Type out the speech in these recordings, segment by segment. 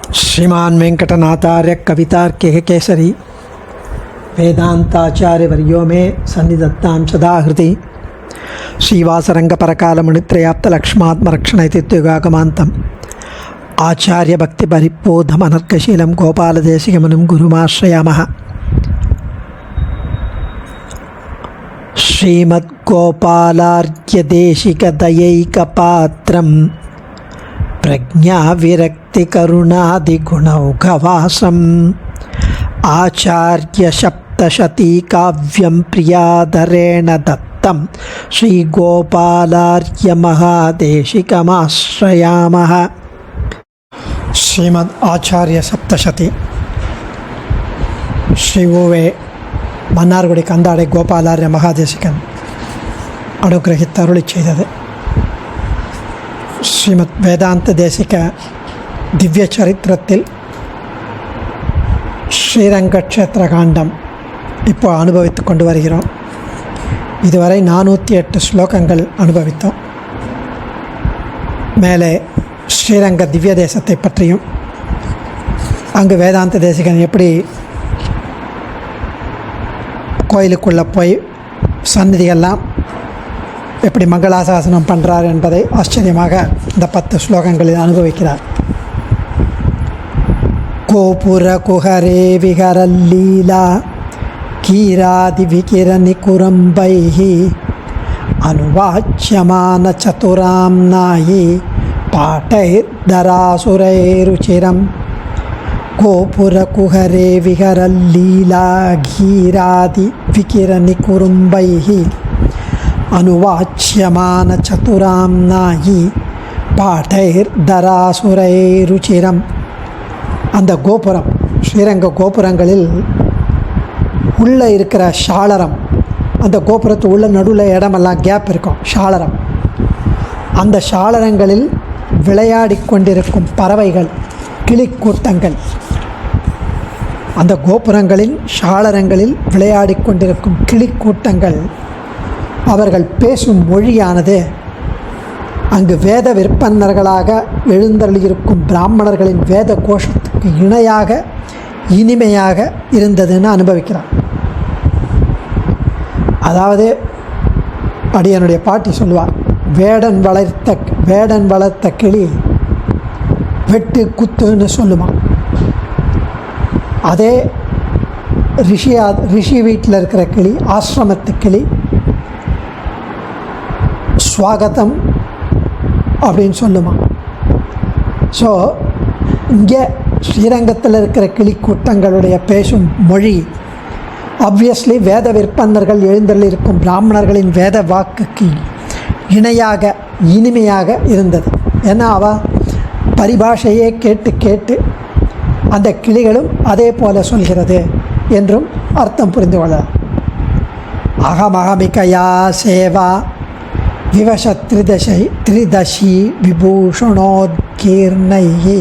श्रीमान वेंकटनाथार्य कवितार्किक केसरी वेदांताचार्य वर्यो में सन्निधत्तां सदा हृदि श्रीवासरंग परकालमुनित्रयाप्त लक्ष्मात्मरक्षणैतित्युगागमान्तम् आचार्य भक्ति परिपोधमनर्कशीलं गोपालदेशिकमुनिं गुरुमाश्रयामः। श्रीमद्गोपालार्घ्यदेशिकदयैकपात्रं प्रज्ञाविरक्तिकरुणादिगुणौघवासम् आचार्यसप्तशतीकाव्यं प्रियाधरेण दत्तं श्रीगोपालार्घ्यमहादेशिकमाश्रयामः। श्रीमद् आचार्य सप्तशती श्री ओवे मन्नार्गुडी कंदाडे गोपालार्य महादेशिकन अनुग्रहित अरुळि चेयदु श्रीमद् वेदांत देशिक दिव्य चरित्रत्तिल श्रीरंग क्षेत्र कांडम इप्पो अनुभवित्तुक कोंडु वरुगिरोम। इदुवரை 408 श्लोकங்கள் अनुभवित्तोम। மேலே ஸ்ரீரங்க திவ்ய தேசத்தை பற்றியும் அங்கு வேதாந்த தேசிகன் எப்படி கோயிலுக்குள்ளே போய் சந்நிதியெல்லாம் எப்படி மங்களாசாசனம் பண்ணுறார் என்பதை ஆச்சரியமாக இந்த 10 ஸ்லோகங்களில் அனுபவிக்கிறார். கோபுர குஹரே விஹரல்லீலா கீராதி விகிரணி குரம்பைஹி அனுவாச்யமான சதுராம் நாயி पाटैर्धरासुरैरुचिरं गोपुरकुहरे विहरल्लीला घीरादि विकिरणिकुरुम्बैः अनुवाच्यमानचतुरां नायि पाटैर्धरासुरैरुचिरं। அந்த கோபுரம் ஸ்ரீரங்க கோபுரங்களில் உள்ளே இருக்கிற ஷாளரம், அந்த கோபுரத்து உள்ள நடுவில் இடமெல்லாம் கேப் இருக்கும், ஷாளரம். அந்த ஷாளரங்களில் விளையாடி கொண்டிருக்கும் பறவைகள், கிளிக்கூட்டங்கள், அந்த கோபுரங்களில் ஷாளரங்களில் விளையாடி கொண்டிருக்கும் கிளிக்கூட்டங்கள், அவர்கள் பேசும் மொழியானது அங்கு வேத விற்பன்னர்களாக எழுந்தருளியிருக்கும் பிராமணர்களின் வேத கோஷத்துக்கு இணையாக இனிமையாக இருந்ததுன்னு அனுபவிக்கிறார். அதாவது அடியனுடைய பாட்டி சொல்லுவார், வேடன் வளர்த்த கிளி வெட்டு குத்துன்னு சொல்லுமா. அதே ரிஷி வீட்டில் இருக்கிற கிளி, ஆசிரமத்து கிளி, ஸ்வாகதம் அப்படின்னு சொல்லுமா. ஸோ இங்கே ஸ்ரீரங்கத்தில் இருக்கிற கிளி கூட்டங்களுடைய பேசும் மொழி ஆப்வியஸ்லி வேத விற்பன்னர்கள் எழுந்தருளியிருக்கும் பிராமணர்களின் வேத வாக்குக்கு இணையாக இனிமையாக இருந்தது. ஏன்னா அவள் பரிபாஷையே கேட்டு கேட்டு அந்த கிளிகளும் அதே போல சொல்கிறது என்றும் அர்த்தம் புரிந்து கொள்ளலாம். அகமகமிகையா சேவா விவச திரிதசி விபூஷணோத்கீர்ணைஹி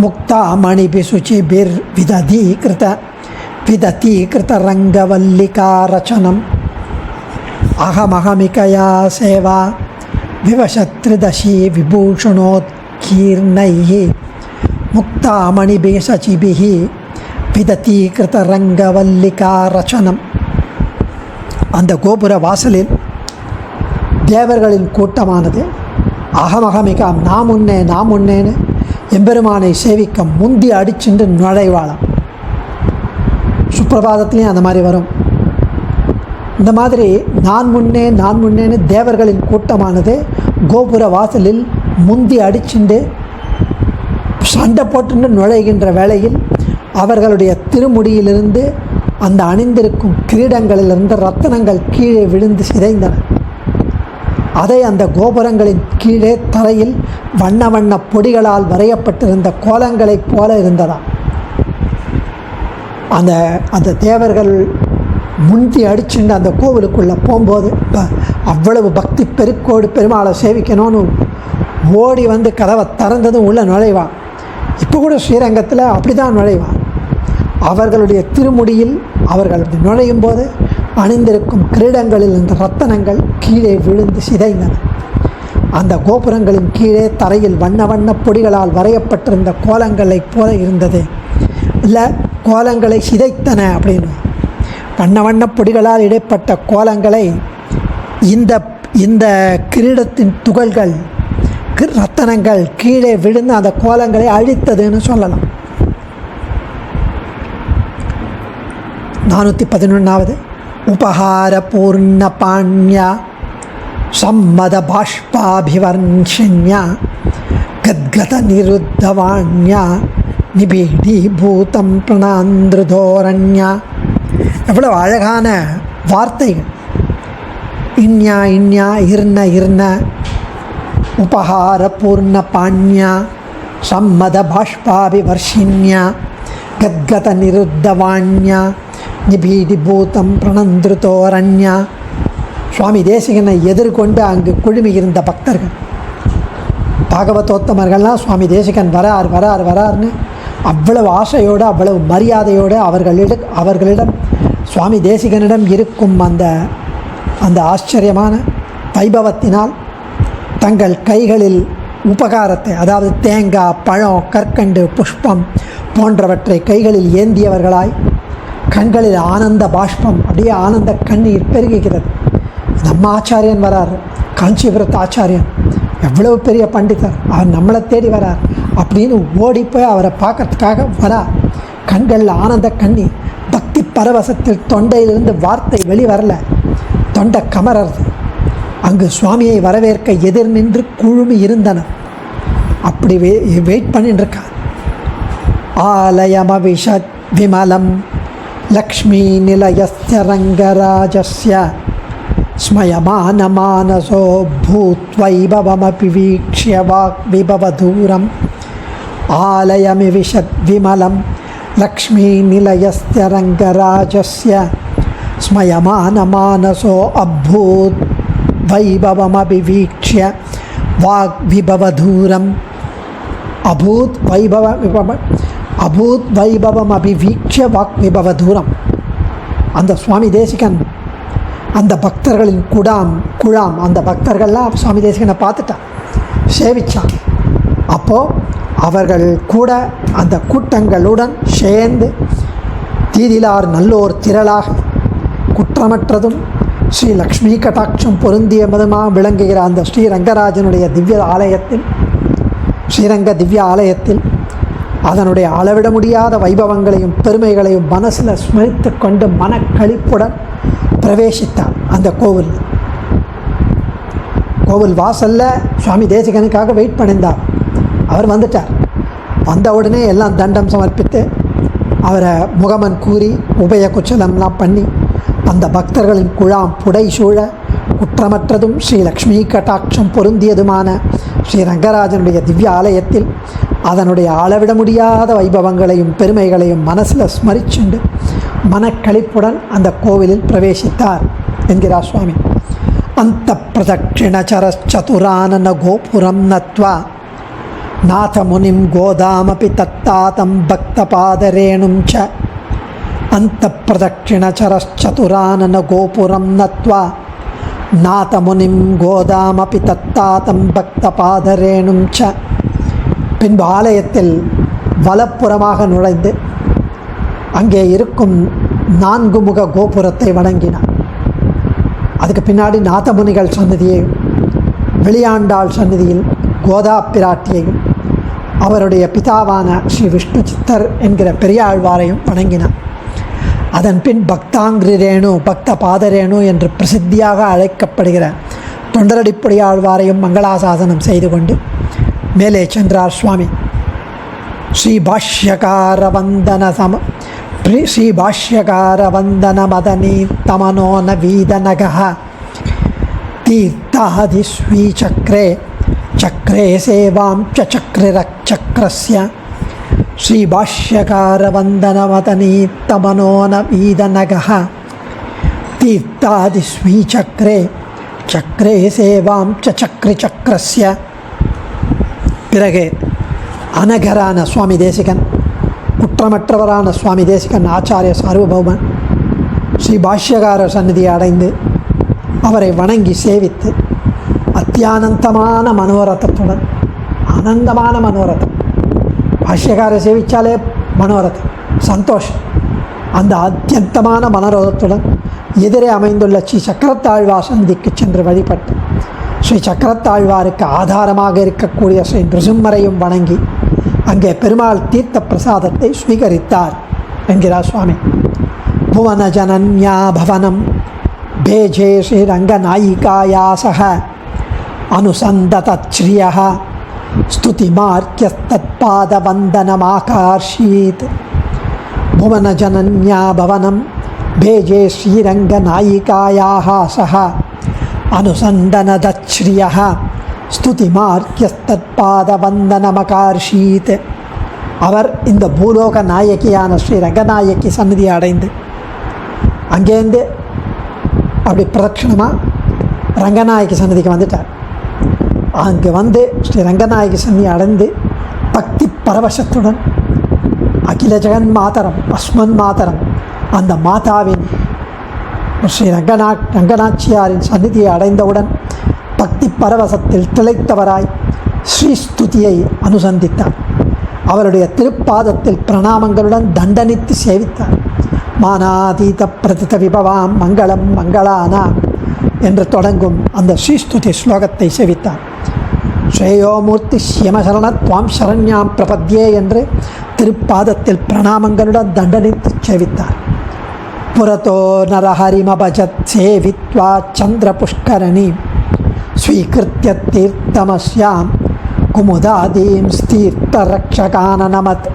முக்தா மணிபி சுச்சிபிர் விததீகிருத ரங்கவல்லிகா ரச்சனம். அகமகமிகையா சேவா விவசத்ரிதசி விபூஷணோத்கீர்ணைஹி முக்தாமணிபி சசிபிஹி விததீகிருத ரங்கவல்லிகா ரச்சனம். அந்த கோபுர வாசலில் தேவர்களின் கூட்டமானது அகமகமிகாம், நாம் உன்னேன்னு எம்பெருமானை சேவிக்க முந்தி அடிச்சுண்டு நுழைவாளாம். சுப்பிரபாதத்துலேயும் அந்த மாதிரி வரும். இந்த மாதிரி நான் முன்னேன்னு தேவர்களின் கூட்டமானது கோபுர வாசலில் முந்தி அடிச்சுண்டு சண்டை போட்டுன்னு நுழைகின்ற வேளையில் அவர்களுடைய திருமுடியிலிருந்து அந்த அணிந்திருக்கும் கிரீடங்களிலிருந்து ரத்தனங்கள் கீழே விழுந்து சிதைந்தன. அதை அந்த கோபுரங்களின் கீழே தரையில் வண்ண வண்ண பொடிகளால் வரையப்பட்டிருந்த கோலங்களைப் போல இருந்ததாம். அந்த தேவர்கள் முந்தி அடிச்சுண்டு அந்த கோவிலுக்குள்ளே போகும்போது அவ்வளவு பக்தி பெருக்கோடு பெருமாளை சேவிக்கணும்னு ஓடி வந்து கதவை திறந்ததும் உள்ளே நுழைவான். இப்போ கூட ஸ்ரீரங்கத்தில் அப்படி தான் நுழைவான். அவர்களுடைய திருமுடியில் அவர்கள் நுழையும் போது அணிந்திருக்கும் கிரீடங்களில் இந்த ரத்தனங்கள் கீழே விழுந்து சிதைந்தன. அந்த கோபுரங்களின் கீழே தரையில் வண்ண வண்ண பொடிகளால் வரையப்பட்டிருந்த கோலங்களைப் போல இருந்தது. இல்லை, கோலங்களை சிதைத்தன அப்படின்னு. வண்ண வண்ண பொடிகளால் இடைப்பட்ட கோலங்களை இந்த இந்த கிரீடத்தின் துகள்கள், ரத்தனங்கள் கீழே விழுந்து அந்த கோலங்களை அழித்ததுன்னு சொல்லலாம். 411வது உபஹார பூர்ண பாண்யா சம்மத பாஷ்பாபிவர்ஷன்யா கத்கத நிருத்தவாண்யா நிபீடி பூதம் பிரணாந்திருதோரண்யா. எவ்வளவு அழகான வார்த்தைகள்! இன்யா இன்யா, இருன இருன, உபஹார பூர்ண பாண்யா சம்மத பாஷ்பாபிவர்ஷின்யா கத்கத நிருத்தவாண்யா நிபீடி பூதம் பிரணந்திருதோரண்யா. சுவாமி தேசிகனை எதிர்கொண்டு அங்கு குழுமி இருந்த பக்தர்கள், பாகவதோத்தமர்கள்லாம் சுவாமி தேசிகன் வரார்னு அவ்வளவு ஆசையோடு அவ்வளவு மரியாதையோடு அவர்களிடம் சுவாமி தேசிகனிடம் இருக்கும் அந்த ஆச்சரியமான வைபவத்தினால் தங்கள் கைகளில் உபகாரத்தை, அதாவது தேங்காய், பழம், கற்கண்டு, புஷ்பம் போன்றவற்றை கைகளில் ஏந்தியவர்களாய் கண்களில் ஆனந்த பாஷ்பம், அப்படியே ஆனந்த கண்ணீர் பெருகுகிறது. நம்ம ஆச்சாரியன் வரார், காஞ்சிபுரத்து ஆச்சாரியன், எவ்வளவு பெரிய பண்டிதர், அவர் நம்மளை தேடி வரார் அப்படின்னு ஓடிப்போய் அவரை பார்க்கறதுக்காக வரார். கண்களில் ஆனந்த கண்ணீர், பக்தி பரவசத்தில் தொண்டையிலிருந்து வார்த்தை வெளிவரல, தொண்டை கமறது. அங்கு சுவாமியை வரவேற்க எதிர் நின்று குழுமி இருந்தனர். அப்படி வெயிட் பண்ணிட்டு இருக்கார். ஆலயமவிஷத் விமலம் லக்ஷ்மீ நிலையஸ்ய ரங்கராஜஸ்ய ஸ்மயமானமானசோ பூத்வைபவமபி வீக்ஷ்ய வாக்விபவதூரம். ஆலயமிவிஷத் விமலம் லக்ஷ்மீ நிலையஸ்ய ரங்கராஜஸ்ய ஸ்மயமானமானசோ அபூத் வைபவமபிவீக்ஷ்ய வாக்விபவதூரம். அபூத் வைபவம் அபிவீக்ஷ்ய வாக்விபவதூரம். அந்த சுவாமி தேசிகன் அந்த பக்தர்களின் குழாம் அந்த பக்தர்கள்லாம் சுவாமி தேசிகனை பார்த்துட்டான், சேவிச்சான். அப்போது அவர்கள் கூட அந்த கூட்டங்களுடன் சேர்ந்து தீதிலார் நல்லோர் திரளாக குற்றமற்றதும் ஸ்ரீ லக்ஷ்மி கடாட்சம் பொருந்திய மதமாக விளங்குகிற அந்த ஸ்ரீரங்கராஜனுடைய ஸ்ரீரங்க திவ்ய ஆலயத்தில் அதனுடைய அளவிட முடியாத வைபவங்களையும் பெருமைகளையும் மனசில் ஸ்மரித்து கொண்டு மனக்களிப்புடன் பிரவேசித்தார். அந்த கோவில் வாசலில் சுவாமி தேசிகனுக்காக வெயிட் பண்ணியிருந்தார். அவர் வந்துட்டார். வந்த உடனே எல்லாம் தண்டம் சமர்ப்பித்து அவரை முகமன் கூறி உபய குச்சலம்லாம் பண்ணி அந்த பக்தர்களின் குழாம் புடை சூழ குற்றமற்றதும் ஸ்ரீ லக்ஷ்மி கட்டாட்சம் பொருந்தியதுமான ஸ்ரீ ரங்கராஜனுடைய திவ்ய ஆலயத்தில் அதனுடைய அளவிட முடியாத வைபவங்களையும் பெருமைகளையும் மனசில் ஸ்மரிச்சுண்டு மனக்களிப்புடன் அந்த கோவிலில் பிரவேசித்தார் என்கிறார் சுவாமி. அந்த பிரதட்சிணச்சரச்சதுரானன கோபுரம் நத்வா நாத முனிம் கோதாமபி தத்தாதம் பக்தபாதரேணும் ச. அந்த பிரதட்சிணச்சரச்சதுரானன கோபுரம் நத்வா நாத முனிம் கோதாமபி தத்தாதம் பக்தபாதரேணும் ச. பின்பு ஆலயத்தில் வலப்புறமாக நுழைந்து அங்கே இருக்கும் 4 முக கோபுரத்தை வணங்கினார். அதுக்கு பின்னாடி நாதமுனிகள் சன்னதியையும் வெளியாண்டாள் சன்னதியில் கோதா பிராட்டியையும் அவருடைய பிதாவான ஸ்ரீ விஷ்ணு சித்தர் என்கிற பெரியாழ்வாரையும் வணங்கினார். அதன் பின் பக்தாங்கிரேணு பக்த பாதரேணு என்று பிரசித்தியாக அழைக்கப்படுகிற தொண்டரடிப்பொடியாழ்வாரையும் மங்களாசாசனம் செய்து கொண்டு மேலே சென்றார் சுவாமி. ஸ்ரீபாஷ்யகார வந்தன மதனி தமனோ நவீதனக தீர்த்தாதி ஸ்வீச்சக்ரே சக்ரே சேவாம் சக்ரிரச்சக்ரஸ்ய. ஸ்ரீபாஷ்யகார வந்தன மதனி தமனோ நவீதனக தீர்த்தாதி ஸ்வீச்சக்ரே சக்ரே சேவாம் சக்ரிச்சக்ரஸ்ய. பிறகு அனகரான சுவாமி தேசிகன், குற்றமற்றவரான சுவாமி தேசிகன் ஆச்சாரிய சார்வபௌமன் ஸ்ரீ பாஷ்யகார சந்நிதியை அடைந்து அவரை வணங்கி சேவித்து அத்தியானந்தமான மனோரதத்துடன், ஆனந்தமான மனோரதம், பாஷ்யக்காரை சேவித்தாலே மனோரதம் சந்தோஷம். அந்த அத்தியந்தமான மனோரதத்துடன் எதிரே அமைந்துள்ள ஸ்ரீ சக்கரத்தாழ்வார் சந்நிதிக்கு சென்று வழிபட்டு ஸ்ரீ சக்கரத்தாழ்வாருக்கு ஆதாரமாக இருக்கக்கூடிய ஸ்ரீ நிருசிம்மரையும் வணங்கி அங்கே பெருமாள் தீர்த்த பிரசாதத்தை ஸ்வீகரித்தார் என்கிறார் சுவாமி. புவன ஜனன்யா பவனம் பேஜே ஸ்ரீரங்கநாயிகாயா சக அனுசந்ததச்ரியா ஸ்துதிமார்க்கியஸ்தத்பாதவந்தனமாகார்ஷீத். புவன ஜனன்யா பவனம் பேஜே ஸ்ரீரங்கநாயிகாயாः சக அனுசந்தனதச்ரியா ஸ்துதிமார்க்கியஸ்தத்பாதவந்தனமகார்ஷீத். அவர் இந்த பூலோக நாயகியான ஸ்ரீ ரங்கநாயகி சந்நிதியை அடைந்து அங்கேருந்து அப்படி பிரதட்சிணமாக ரங்கநாயகி சந்நிதிக்கு வந்துட்டார். அங்கே வந்து ஸ்ரீ ரங்கநாயகி சந்நிதி அடைந்து பக்தி பரவசத்துடன் அகில ஜெகன் மாதரம் அஸ்மன் மாதரம் அந்த மாதாவின் ஸ்ரீ ரங்கநாச்சியாரின் சந்நிதியை அடைந்தவுடன் பக்தி பரவசத்தில் திளைத்தவராய் ஸ்ரீஸ்துதியை அனுசந்தித்தார். அவருடைய திருப்பாதத்தில் பிரணாமங்களுடன் தண்டனித்து சேவித்தார். மானாதீத பிரதித விபவாம் மங்களம் மங்களானா என்று தொடங்கும் அந்த ஸ்ரீஸ்துதி ஸ்லோகத்தை சேவித்தார். ஸ்ரேயோமூர்த்தி சியமசரண துவாம் சரண்யாம் பிரபத்யே என்று திருப்பாதத்தில் பிரணாமங்களுடன் தண்டனித்து சேவித்தார். புரதோ நரஹரிமபஜத் சேவித்வா சந்திர புஷ்கரணி ஸ்வீகிருத்ய தீர்த்தமஸ்யாம் குமுதாதீம் ஸ்தீர்த்தரக்ஷகானநமத்.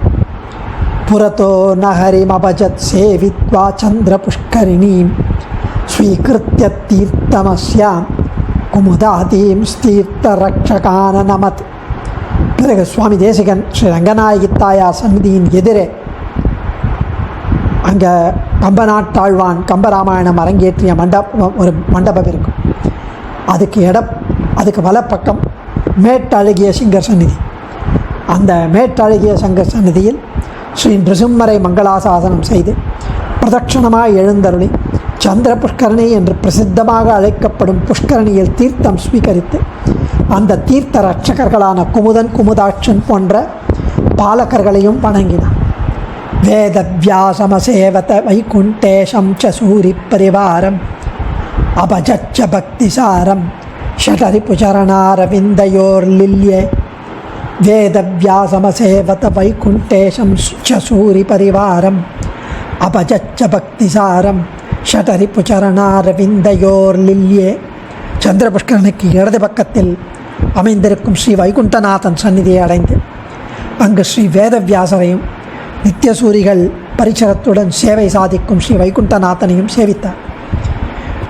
புரதோ நஹரிமபஜத் சேவித்வா சந்திர புஷ்கரிணீம் ஸ்வீகிருத்ய தீர்த்தமஸ்யாம் குமுதாதீம் ஸ்தீர்த்தரக்ஷகானநமத். பிறகு சுவாமி தேசிகன் ஸ்ரீ ரங்கநாயகி தாயார் சந்நிதியின் எதிரே அங்கே கம்பநாட்டாழ்வான் கம்பராமாயணம் அரங்கேற்றிய ஒரு மண்டபம் இருக்கும். அதுக்கு வலப்பக்கம் மேட்டழகிய சிங்கர் சந்நிதி. அந்த மேட்டழகிய சங்கர் சந்நிதியில் ஸ்ரீ நிருசிம்மரை மங்களாசாசனம் செய்து பிரதட்சணமாக எழுந்தருளி சந்திர புஷ்கரணி என்று பிரசித்தமாக அழைக்கப்படும் புஷ்கரணியில் தீர்த்தம் ஸ்வீகரித்து அந்த தீர்த்த ரட்சகர்களான குமுதன் குமுதாட்சன் போன்ற பாலகர்களையும் வணங்கினார். வேதவியாசமசேவத வைகுண்டேஷம் ச சூரி பரிவாரம் அபஜச்ச பக்திசாரம் ஷடரிபுச்சரணாரவிந்தயோர்லில்யே. வேதவியாசமசேவத வைகுண்டேஷம் ச சூரி பரிவாரம் அபஜச்ச பக்திசாரம் ஷடரிபுச்சரணாரவிந்தயோர்லில்யே. சந்திர புஷ்கரனுக்கு இடது பக்கத்தில் அமைந்திருக்கும் ஸ்ரீ வைகுண்டநாதன் சந்நிதியை அடைந்து அங்கு ஸ்ரீ வேதவியாசரையும் நித்தியசூரிகள் பரிசரத்துடன் சேவை சாதிக்கும் ஸ்ரீ வைகுண்டநாதனையும் சேவித்தார்.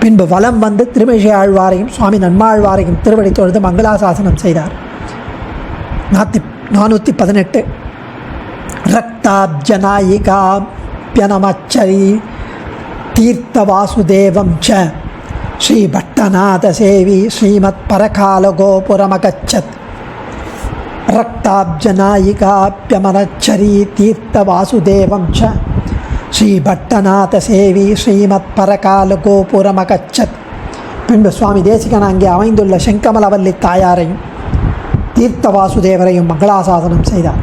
பின்பு வலம் வந்து திருமிழை ஆழ்வாரையும் சுவாமி நன்மாழ்வாரையும் திருவடி தொழுது மங்களாசாசனம் செய்தார். 418 ரக்தாப்ஜநாயிகாப்யனமச்சரி தீர்த்த வாசுதேவம் ச ஸ்ரீ பட்டநாத சேவி ஸ்ரீமத் பரகால கோபுரமகச்சத். ரக்தாப்ஜநாயிகாப்யமனச்சரி தீர்த்த வாசுதேவம் ச ஸ்ரீ பட்டநாத சேவி ஸ்ரீமத் பரகால கோபுரமகச்சத். பின்பு சுவாமி தேசிகன் அங்கே அமைந்துள்ள செங்கமலவல்லி தாயாரையும் தீர்த்த வாசுதேவரையும் மங்களாசாசனம் செய்தார்.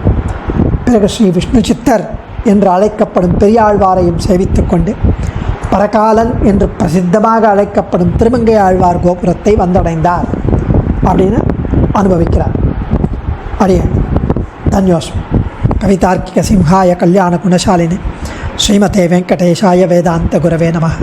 பிறகு ஸ்ரீ விஷ்ணு சித்தர் என்று அழைக்கப்படும் பெரியாழ்வாரையும் சேவித்து கொண்டு பரகாலன் என்று பிரசித்தமாக அழைக்கப்படும் திருமங்கை ஆழ்வார் கோபுரத்தை வந்தடைந்தார் அப்படின்னு அனுபவிக்கிறார். அடியே தன்யோஸ்மி. கவிதார்க்கிக சிம்ஹாய கல்யாண குணசாலினி ஸ்ரீமதே வெங்கடேஷாய வேதாந்த குரவே நமः.